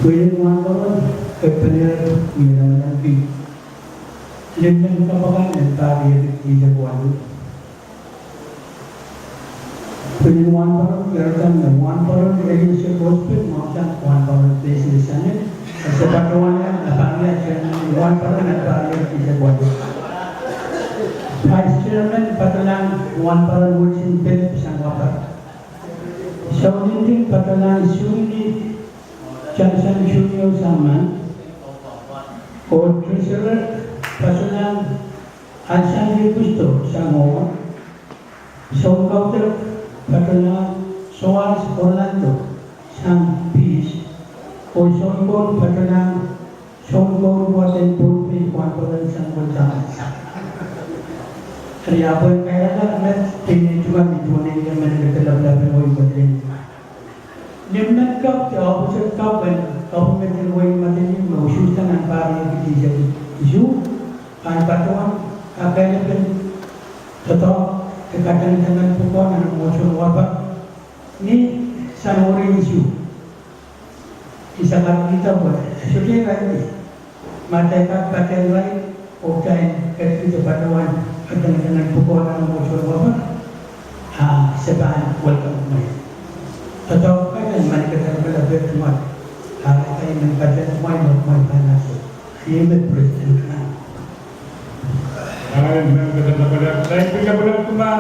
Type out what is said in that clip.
Pwede naman doon, kepenir minang nabi. Limang kapakan yang tari di Jawa. Pwede naman doon, keratan naman doon, kaya siya hospital macam naman doon desi di sana. Sa patuan yan, napangya siya naman doon yang tari di Jawa. Vice Chairman patulang naman doon ngurusin bed pisang wapar. Sa ulitin patulang suni Chansan Junior Zaman, or Treasurer Pasulang Alexander Gusto Sangoa, Song Kauter Patulang Soares Orlando Sang Peace, or Songkon Patulang Songkon Waten Pulpi Kwantolan Sang Bultaman. Kaya po kaya na tingin juga mitunin yang mendekat-dekat dengan Padrin. Nimnan kap ke opposite kap dan kap dengan woi materi mausutan antara yang jadi isu kan patuan akan yang tetap dekatan dengan pukul dan musuh wabak ni sanori isu kisah kita buat sudah lagi mata kata lain okai kerja patuan dengan pukul dan musuh wabak sebahan welcome me atau kan mereka terbelah semua hal yang mereka semua yang panas ini presiden kan mereka terbelah saya juga berdoa